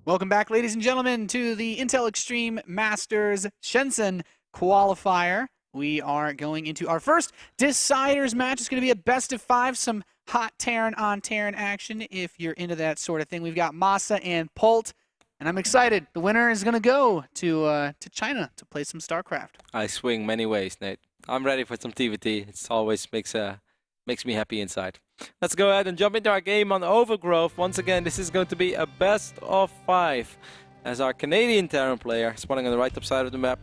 Welcome back, ladies and gentlemen, to the Intel Extreme Masters Shenzhen Qualifier. We are going into our first Deciders match. It's going to be a best of 5, some hot Terran on Terran action if you're into that sort of thing. We've got MaSa and Polt, and I'm excited. The winner is going to go to China to play some StarCraft. I swing many ways, Nate. I'm ready for some TVT. It's always makes me happy inside. Let's go ahead and jump into our game on Overgrowth. Once again, this is going to be a best of 5 as our Canadian Terran player spawning on the right top side of the map.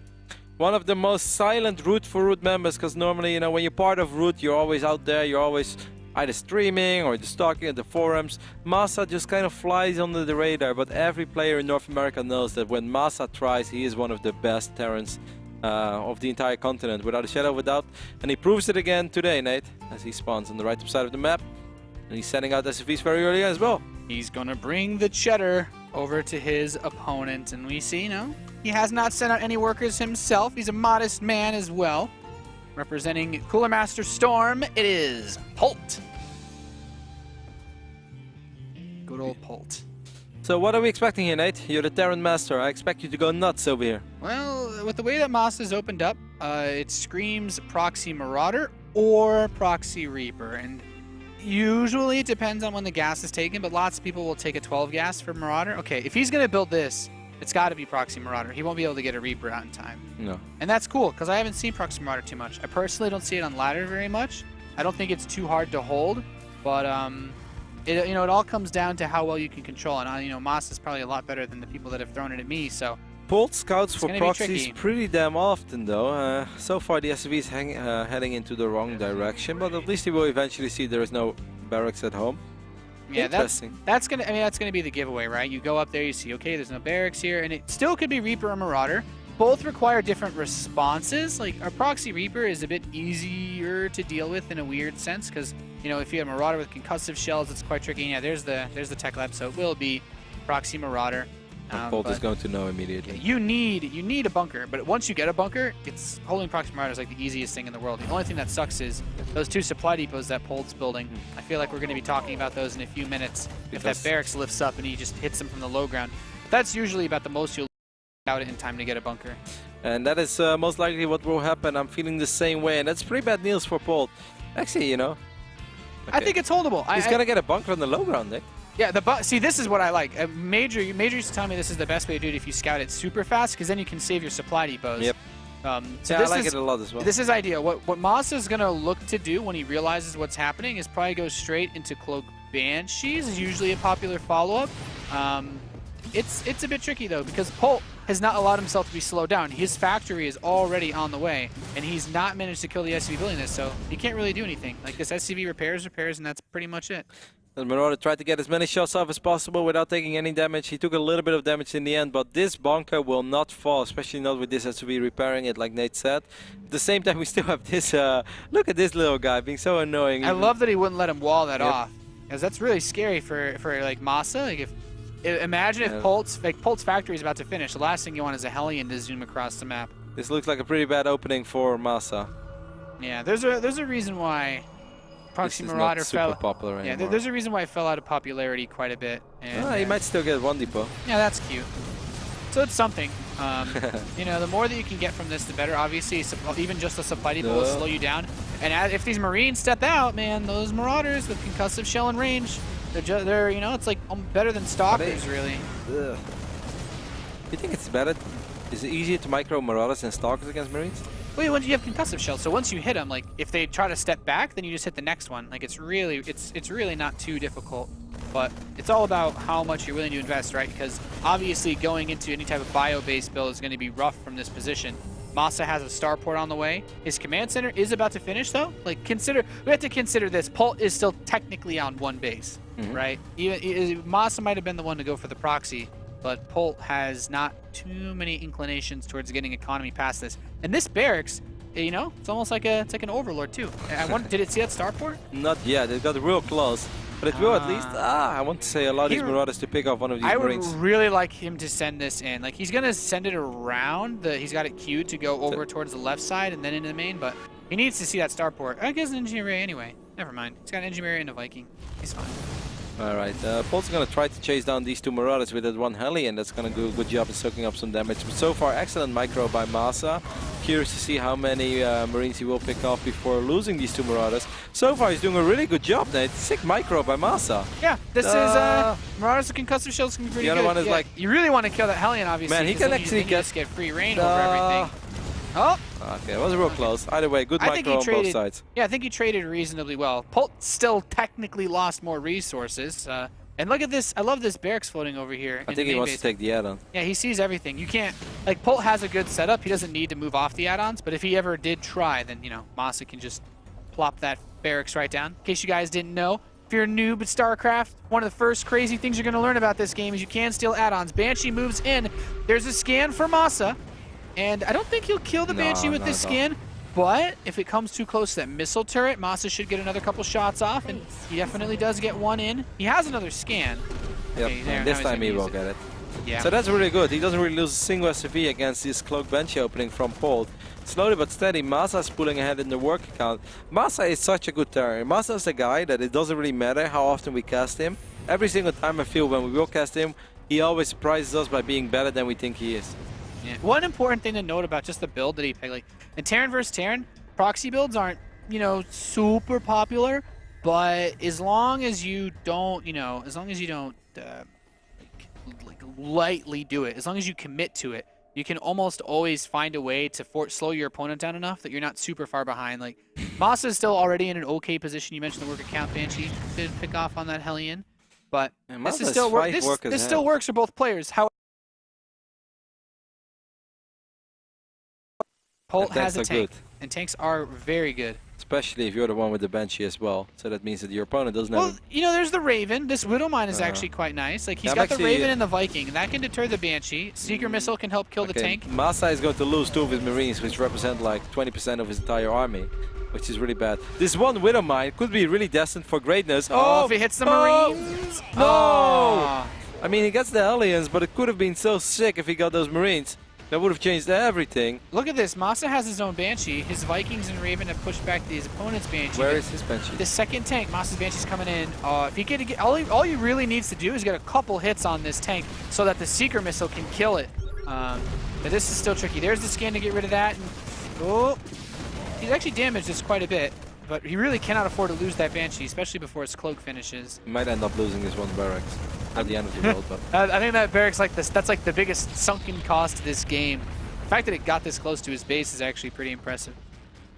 One of the most silent Root for Root members, because normally, you know, when you're part of Root, you're always out there, you're always either streaming or just talking at the forums. MaSa just kind of flies under the radar, but every player in North America knows that when MaSa tries, he is one of the best Terrans of the entire continent, without a shadow of a doubt. And he proves it again today, Nate, as he spawns on the right top side of the map. And he's sending out SFVs very early as well. He's going to bring the cheddar over to his opponent. And we see, you know, he has not sent out any workers himself. He's a modest man as well. Representing Cooler Master Storm, it is Polt. Good old Polt. So what are we expecting here, Nate? You're the Terran Master. I expect you to go nuts over here. Well, with the way that MaSa's opened up, it screams Proxy Marauder or Proxy Reaper. And usually it depends on when the gas is taken, but lots of people will take a 12 gas for Marauder. Okay, if he's going to build this, it's got to be Proxy Marauder. He won't be able to get a Reaper out in time. No. And that's cool, because I haven't seen Proxy Marauder too much. I personally don't see it on ladder very much. I don't think it's too hard to hold, but it all comes down to how well you can control it. And MaSa is probably a lot better than the people that have thrown it at me, so Polt scouts for proxies tricky. pretty damn often, though. So far, the SCV is heading into the wrong direction, but at least he will eventually see there is no barracks at home. Yeah, that's gonna be the giveaway, right? You go up there, you see, okay, there's no barracks here, and it still could be Reaper or Marauder. Both require different responses. Like, our Proxy Reaper is a bit easier to deal with in a weird sense, because if you have Marauder with concussive shells, it's quite tricky. Yeah, there's the tech lab, so it will be Proxy Marauder. Polt is going to know immediately. You need a bunker, but once you get a bunker, it's holding Proxy Marauder is like the easiest thing in the world. The only thing that sucks is those 2 supply depots that Polt's building. I feel like we're going to be talking about those in a few minutes. If that barracks lifts up and he just hits them from the low ground, that's usually about the most you'll out in time to get a bunker. And that is most likely what will happen. I'm feeling the same way, and that's pretty bad news for Polt. Actually, Okay. I think it's holdable. He's gonna get a bunker on the low ground, Nick. Yeah, see, this is what I like. Major used to tell me this is the best way to do it if you scout it super fast, because then you can save your supply depots. Yep. So yeah, I like it a lot as well. This is ideal. What MaSa is going to look to do when he realizes what's happening is probably go straight into Cloak Banshees, is usually a popular follow-up. It's a bit tricky, though, because Polt has not allowed himself to be slowed down. His factory is already on the way, and he's not managed to kill the SCV building this, so he can't really do anything. Like, this SCV repairs, and that's pretty much it. And Marauder tried to get as many shots off as possible without taking any damage. He took a little bit of damage in the end, but this bunker will not fall, especially not with this SUV repairing it, like Nate said. At the same time, we still have this, look at this little guy being so annoying. I love that he wouldn't let him wall that off, because that's really scary for like MaSa. Like, imagine if Polt's factory is about to finish. The last thing you want is a Hellion to zoom across the map. This looks like a pretty bad opening for MaSa. Yeah, there's a reason why Proxy Marauder fell. Popular anymore. Yeah, there's a reason why it fell out of popularity quite a bit. And, he might still get 1 depot. Yeah, that's cute. So it's something. The more that you can get from this, the better. Obviously, even just a supply depot will slow you down. And if these Marines step out, man, those Marauders with concussive shell and range, they're it's like better than Stalkers, really. You think it's better? Is it easier to micro Marauders than Stalkers against Marines? Well, once you have concussive shells, so once you hit them, like if they try to step back, then you just hit the next one. Like it's really not too difficult, but it's all about how much you're willing to invest, right? Because obviously going into any type of bio-based build is going to be rough from this position. MaSa has a starport on the way. His command center is about to finish, though. Like we have to consider this. Polt is still technically on 1 base, right? MaSa might have been the one to go for the proxy, but Polt has not too many inclinations towards getting economy past this. And this barracks, it's almost like an overlord too. I wonder, did it see that starport? Not yet. It got real close, but it will at least. I want to say allow these Marauders to pick off one of these Marines. I would really like him to send this in. Like he's gonna send it around. He's got it queued to go over towards the left side and then into the main, but he needs to see that starport. I guess an engineer area anyway. Never mind. He's got an engineer area and a Viking. He's fine. Alright, Polt's gonna try to chase down these two Marauders with that one heli, and that's gonna do a good job of soaking up some damage. But so far, excellent micro by MaSa. Curious to see how many Marines he will pick off before losing these two Marauders. So far, he's doing a really good job, Nate. Sick micro by MaSa. Yeah, this is Marauders with concussive shells can be pretty good. The other one is like... You really want to kill that Hellion, obviously. Man, he can actually just get free reign over everything. Oh! Okay, it was real close. Either way, good micro on both sides. Yeah, I think he traded reasonably well. Polt still technically lost more resources. And look at this. I love this barracks floating over here. I think he wants to take the add-on. Yeah, he sees everything. You can't... Like, Polt has a good setup. He doesn't need to move off the add-ons. But if he ever did try, then, you know, MaSa can just plop that barracks right down. In case you guys didn't know, if you're a noob at StarCraft, one of the first crazy things you're going to learn about this game is you can steal add-ons. Banshee moves in. There's a scan for MaSa. And I don't think he'll kill the Banshee with this scan, but if it comes too close to that missile turret, MaSa should get another couple shots off, and he definitely does get one in. He has another scan. Yep, Okay, and this time he will get it. Yeah. So that's really good. He doesn't really lose a single SCV against this Cloak Banshee opening from Polt. Slowly but steady, MaSa is pulling ahead in the work account. MaSa is such a good terror. MaSa is a guy that it doesn't really matter how often we cast him. Every single time I feel when we will cast him, he always surprises us by being better than we think he is. Yeah. One important thing to note about just the build that he picked, like in Terran vs. Terran, proxy builds aren't, you know, super popular, but as long as you don't, you know, as long as you don't like lightly do it, as long as you commit to it, you can almost always find a way to slow your opponent down enough that you're not super far behind. Like MaSa is still already in an okay position. You mentioned the work account Banshee did pick off on that Hellion, but this is still this still works for both players. How Polt has a tank, and tanks are very good. Especially if you're the one with the Banshee as well. So that means that your opponent doesn't have... Well, you know, there's the Raven. This Widowmine is actually quite nice. Like, he's got the Raven and the Viking, and that can deter the Banshee. Seeker Missile can help kill the tank. MaSa is going to lose 2 of his Marines, which represent like 20% of his entire army, which is really bad. This one Widowmine could be really destined for greatness. Oh, if he hits the Marines! No! Oh. I mean, he gets the Hellions, but it could have been so sick if he got those Marines. That would have changed everything. Look at this. MaSa has his own Banshee. His Vikings and Raven have pushed back his opponent's Banshee. Where is his Banshee? The second tank, MaSa's Banshee's coming in. If he get all he really needs to do is get a couple hits on this tank so that the Seeker Missile can kill it. But this is still tricky. There's the scan to get rid of that. And, oh, he's actually damaged this quite a bit. But he really cannot afford to lose that Banshee, especially before his cloak finishes. He might end up losing this one barracks at the end of the world. But I think that barracks like this. That's like the biggest sunken cost to this game. The fact that it got this close to his base is actually pretty impressive.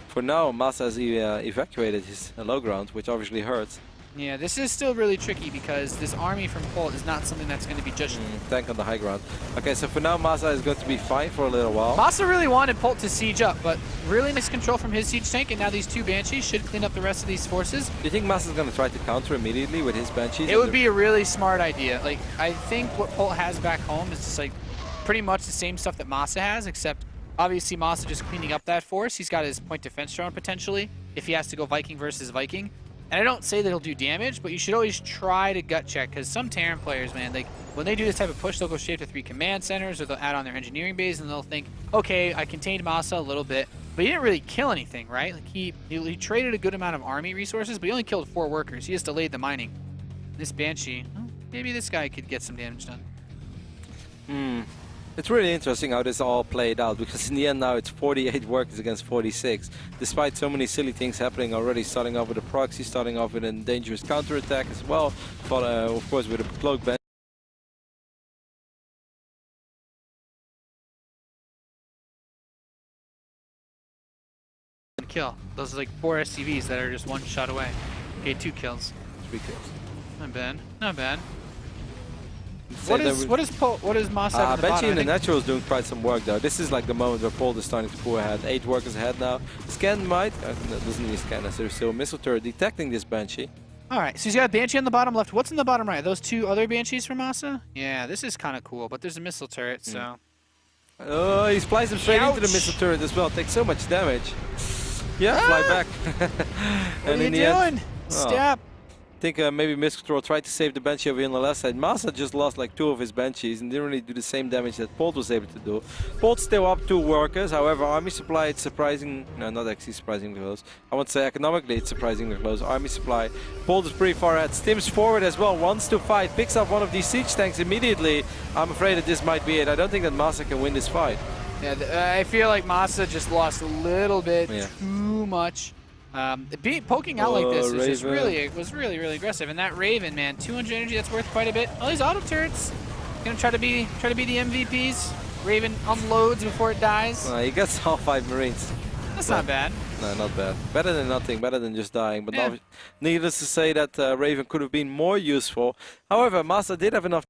For now, MaSa has evacuated his low ground, which obviously hurts. Yeah, this is still really tricky because this army from Polt is not something that's going to be just... tank on the high ground. Okay, so for now, MaSa is going to be fine for a little while. MaSa really wanted Polt to siege up, but really nice control from his siege tank, and now these 2 Banshees should clean up the rest of these forces. Do you think MaSa is going to try to counter immediately with his Banshees? It would be a really smart idea. Like, I think what Polt has back home is just like pretty much the same stuff that MaSa has, except obviously MaSa just cleaning up that force. He's got his point defense drone potentially if he has to go Viking versus Viking. And I don't say that he'll do damage, but you should always try to gut check, because some Terran players, man, like when they do this type of push, they'll go straight to 3 command centers, or they'll add on their engineering base, and they'll think, okay, I contained MaSa a little bit, but he didn't really kill anything, right? Like he traded a good amount of army resources, but he only killed 4 workers. He just delayed the mining. This Banshee, well, maybe this guy could get some damage done. It's really interesting how this all played out, because in the end now it's 48 workers against 46. Despite so many silly things happening already, starting off with a proxy, starting off with a dangerous counterattack as well, of course with a cloak bench. Kill. Those are like 4 SCVs that are just 1 shot away. Okay, 2 kills. 3 kills. Not bad. Not bad. What is MaSa at the Banshee bottom? in the natural is doing quite some work though. This is like the moment where Polt is starting to pull ahead. 8 workers ahead now. Scan might, doesn't need scan as there's still a missile turret detecting this Banshee. Alright, so he's got a Banshee on the bottom left. What's in the bottom right? Those 2 other Banshees from MaSa? Yeah, this is kind of cool, but there's a missile turret, so... Oh, he flies him straight into the missile turret as well. Takes so much damage. Yeah, fly back. What are you doing? Step. I think maybe Miscontrol tried to save the Banshee over here on the left side. MaSa just lost like 2 of his Banshees and didn't really do the same damage that Polt was able to do. Polt's still up 2 workers, however Army Supply it's surprising, no not actually surprisingly close. I would say economically it's surprisingly close. Army Supply, Polt is pretty far ahead, Stims forward as well, wants to fight, picks up one of these siege tanks immediately. I'm afraid that this might be it. I don't think that MaSa can win this fight. Yeah, I feel like MaSa just lost a little bit too much. Poking out like this is just really aggressive, and that Raven, man, 200 energy, that's worth quite a bit. All these auto turrets, gonna try to be the MVPs. Raven unloads before it dies. He gets all 5 Marines. That's not bad. No, not bad. Better than nothing, better than just dying. But needless to say that Raven could have been more useful. However, MaSa did have enough